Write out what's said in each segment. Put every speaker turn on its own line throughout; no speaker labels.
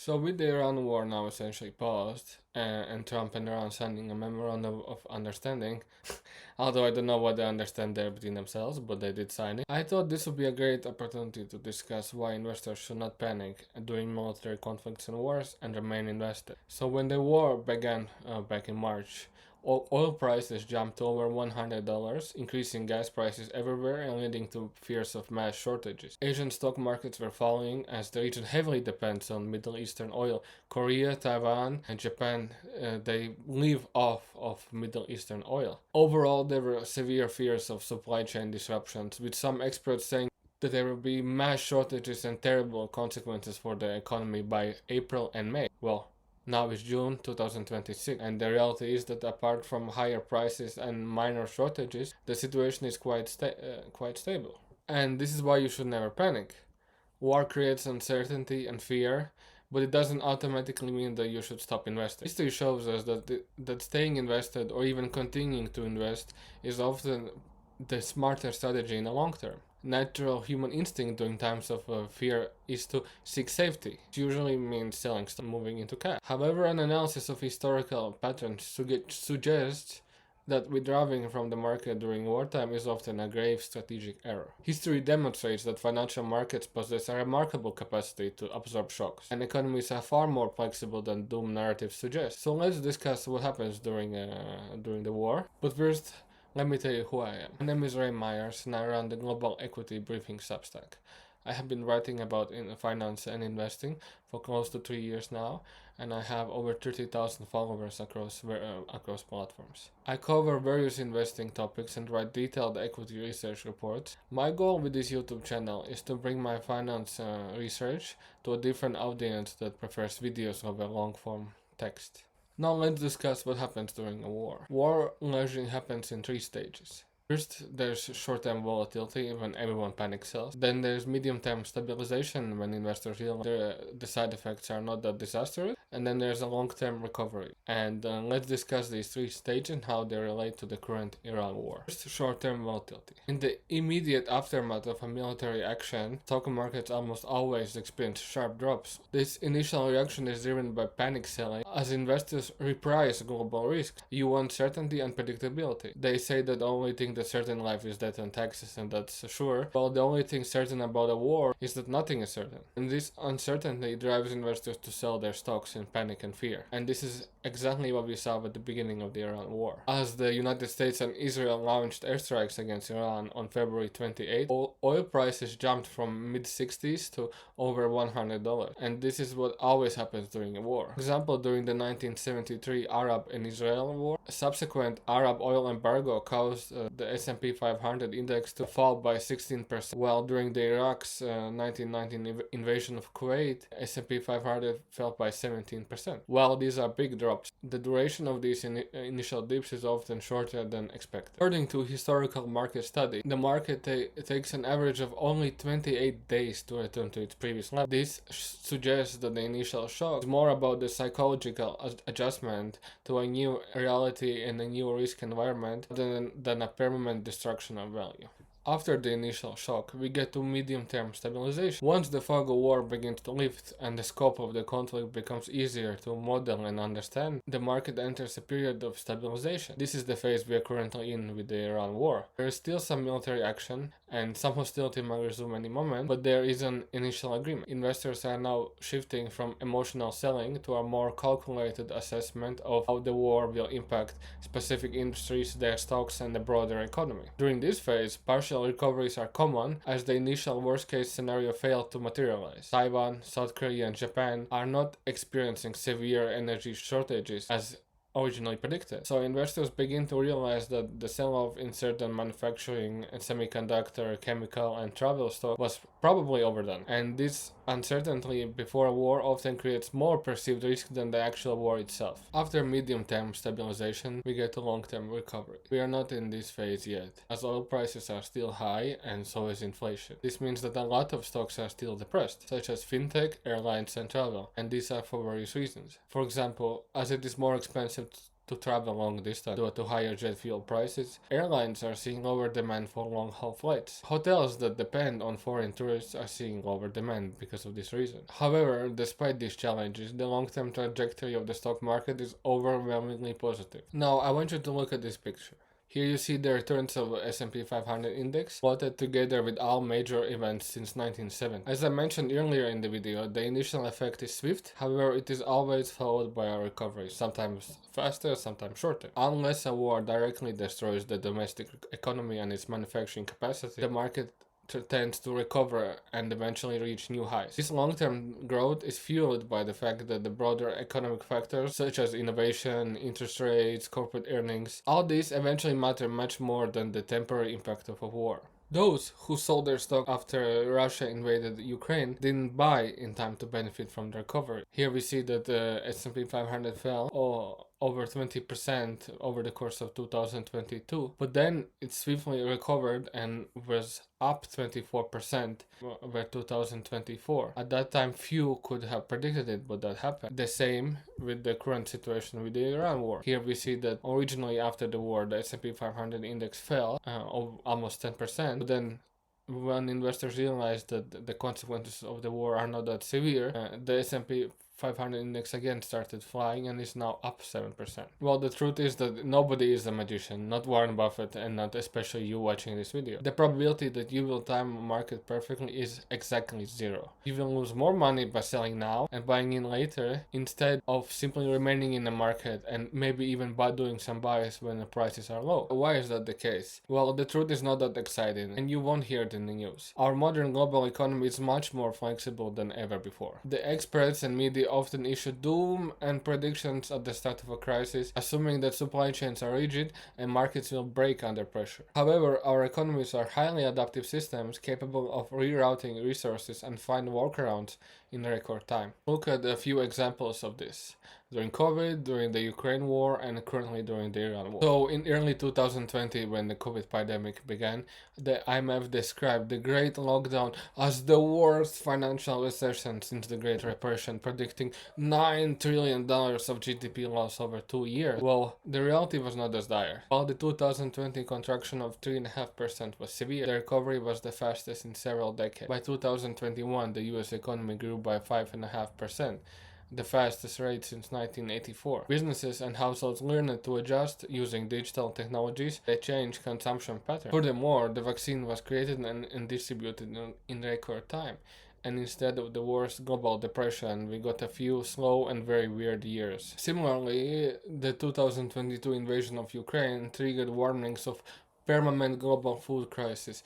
So with the Iran war now essentially paused, and Trump and Iran signing a memorandum of understanding, although I don't know what they understand there between themselves, but they did sign it. I thought this would be a great opportunity to discuss why investors should not panic during military conflicts and wars and remain invested. So when the war began back in March, oil prices jumped to over $100, increasing gas prices everywhere and leading to fears of mass shortages. Asian stock markets were falling as the region heavily depends on Middle Eastern oil. Korea, Taiwan, and Japan, they live off of Middle Eastern oil. Overall, there were severe fears of supply chain disruptions, with some experts saying that there will be mass shortages and terrible consequences for the economy by April and May. Well, now it's June 2026, and the reality is that apart from higher prices and minor shortages, the situation is quite stable. And this is why you should never panic. War creates uncertainty and fear, but it doesn't automatically mean that you should stop investing. History shows us that staying invested or even continuing to invest is often the smarter strategy in the long term. Natural human instinct during times of fear is to seek safety. It usually means selling stuff, moving into cash. However, an analysis of historical patterns suggests that withdrawing from the market during wartime is often a grave strategic error. History demonstrates that financial markets possess a remarkable capacity to absorb shocks, and economies are far more flexible than doom narratives suggest. So let's discuss what happens during the war. But first, let me tell you who I am. My name is Ray Myers, and I run the Global Equity Briefing Substack. I have been writing about finance and investing for close to 3 years now, and I have over 30,000 followers across platforms. I cover various investing topics and write detailed equity research reports. My goal with this YouTube channel is to bring my finance research to a different audience that prefers videos over long-form text. Now let's discuss what happens during a war. War largely happens in 3 stages. First, there's short-term volatility when everyone panic sells. Then there's medium-term stabilization when investors realize the side effects are not that disastrous. And then there's a long-term recovery. And let's discuss these 3 stages and how they relate to the current Iran war. First, short-term volatility. In the immediate aftermath of a military action, stock markets almost always experience sharp drops. This initial reaction is driven by panic selling, as investors reprice global risk. You want certainty and predictability. They say that the only thing that certain life is death and taxes, and that's sure. Well, the only thing certain about a war is that nothing is certain. And this uncertainty drives investors to sell their stocks in panic and fear. And this is exactly what we saw at the beginning of the Iran war. As the United States and Israel launched airstrikes against Iran on February 28, oil prices jumped from mid-60s to over $100. And this is what always happens during a war. For example, during the 1973 Arab and Israel war, a subsequent Arab oil embargo caused the S&P 500 index to fall by 16%, while during the Iraq's 1919 invasion of Kuwait, S&P 500 fell by 17%. While these are big drops, the duration of these initial dips is often shorter than expected. According to historical market study, the market takes an average of only 28 days to return to its previous level. This suggests that the initial shock is more about the psychological adjustment to a new reality and a new risk environment than a permanent destruction of value. After the initial shock, we get to medium-term stabilization. Once the fog of war begins to lift and the scope of the conflict becomes easier to model and understand, the market enters a period of stabilization. This is the phase we are currently in with the Iran war. There is still some military action, and some hostility might resume any moment, but there is an initial agreement. Investors are now shifting from emotional selling to a more calculated assessment of how the war will impact specific industries, their stocks, and the broader economy. During this phase, partial recoveries are common, as the initial worst-case scenario failed to materialize. Taiwan, South Korea, and Japan are not experiencing severe energy shortages as originally predicted. So investors begin to realize that the sell-off in certain manufacturing and semiconductor, chemical, and travel stock was probably overdone. And this uncertainty before a war often creates more perceived risk than the actual war itself. After medium-term stabilization, we get a long-term recovery. We are not in this phase yet, as oil prices are still high and so is inflation. This means that a lot of stocks are still depressed, such as fintech, airlines, and travel, and these are for various reasons. For example, as it is more expensive to travel long distance due to higher jet fuel prices. Airlines are seeing lower demand for long-haul flights. Hotels that depend on foreign tourists are seeing lower demand because of this reason. However, despite these challenges, the long-term trajectory of the stock market is overwhelmingly positive. Now, I want you to look at this picture. Here you see the returns of S&P 500 index plotted together with all major events since 1970. As I mentioned earlier in the video, the initial effect is swift, however it is always followed by a recovery, sometimes faster, sometimes shorter. Unless a war directly destroys the domestic economy and its manufacturing capacity, the market tends to recover and eventually reach new highs. This long-term growth is fueled by the fact that the broader economic factors such as innovation, interest rates, corporate earnings, all these eventually matter much more than the temporary impact of a war. Those who sold their stock after Russia invaded Ukraine didn't buy in time to benefit from the recovery. Here we see that the S&P 500 fell over 20% over the course of 2022, but then it swiftly recovered and was up 24% over 2024. At that time, few could have predicted it, but that happened. The same with the current situation with the Iran war. Here we see that originally after the war, the S&P 500 index fell almost 10%, but then when investors realized that the consequences of the war are not that severe, the S&P 500 index again started flying and is now up 7%. Well, the truth is that nobody is a magician, not Warren Buffett and not especially you watching this video. The probability that you will time a market perfectly is exactly zero. You will lose more money by selling now and buying in later instead of simply remaining in the market and maybe even by doing some buys when the prices are low. Why is that the case? Well, the truth is not that exciting and you won't hear it in the news. Our modern global economy is much more flexible than ever before. The experts and media often issue doom and predictions at the start of a crisis, assuming that supply chains are rigid and markets will break under pressure. However, our economies are highly adaptive systems capable of rerouting resources and find workarounds in record time. Look at a few examples of this. During COVID, during the Ukraine war, and currently during the Iran war. So in early 2020, when the COVID pandemic began, the IMF described the Great Lockdown as the worst financial recession since the Great Depression, predicting $9 trillion of GDP loss over 2 years. Well, the reality was not as dire. While the 2020 contraction of 3.5% was severe, the recovery was the fastest in several decades. By 2021, the US economy grew by 5.5%. The fastest rate since 1984. Businesses and households learned to adjust using digital technologies that change consumption patterns. Furthermore, the vaccine was created and distributed in record time. And instead of the worst global depression, we got a few slow and very weird years. Similarly, the 2022 invasion of Ukraine triggered warnings of permanent global food crisis,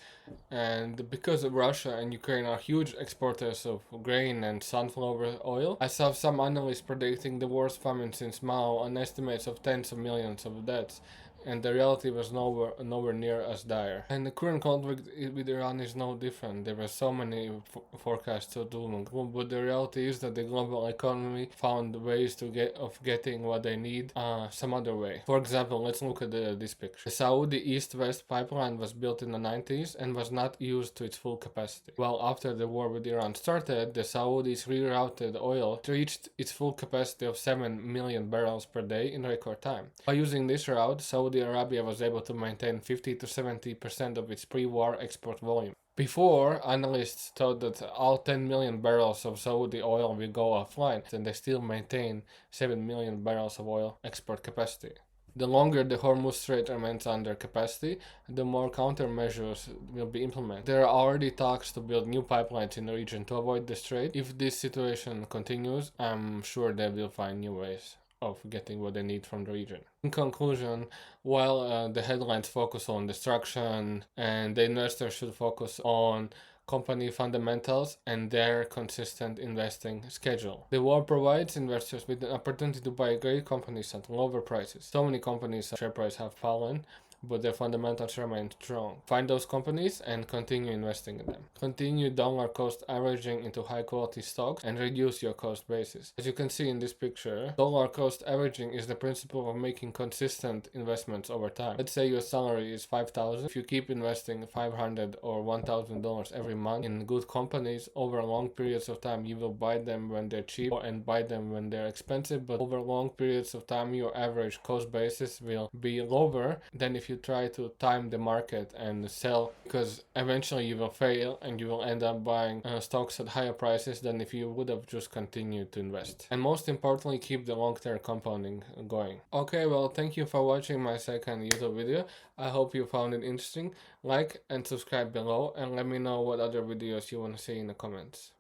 and because Russia and Ukraine are huge exporters of grain and sunflower oil, I saw some analysts predicting the worst famine since Mao and estimates of tens of millions of deaths, and the reality was nowhere near as dire. And the current conflict with Iran is no different. There were so many forecasts of doom and gloom, but the reality is that the global economy found ways of getting what they need some other way. For example, let's look at this picture. The Saudi East-West pipeline was built in the 90s and was not used to its full capacity. Well, after the war with Iran started, the Saudis rerouted oil to reach its full capacity of 7 million barrels per day in record time. By using this route, Saudi Arabia was able to maintain 50 to 70% of its pre-war export volume. Before, analysts thought that all 10 million barrels of Saudi oil will go offline, and they still maintain 7 million barrels of oil export capacity. The longer the Hormuz Strait remains under capacity, the more countermeasures will be implemented. There are already talks to build new pipelines in the region to avoid the strait. If this situation continues, I'm sure they will find new ways of getting what they need from the region. In conclusion, while the headlines focus on destruction and the investors should focus on company fundamentals and their consistent investing schedule, the war provides investors with an opportunity to buy great companies at lower prices. So many companies' share price have fallen, but their fundamentals remain strong. Find those companies and continue investing in them. Continue downward cost averaging into high quality stocks and reduce your cost basis. As you can see in this picture, downward cost averaging is the principle of making consistent investments over time. Let's say your salary is $5,000. If you keep investing $500 or $1,000 every month in good companies over long periods of time, you will buy them when they're cheap and buy them when they're expensive, but over long periods of time your average cost basis will be lower than if you try to time the market and sell, because eventually you will fail and you will end up buying stocks at higher prices than if you would have just continued to invest. And most importantly, keep the long-term compounding going. Okay, well, thank you for watching my second YouTube video. I hope you found it interesting. Like and subscribe below and let me know what other videos you want to see in the comments.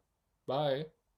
Bye!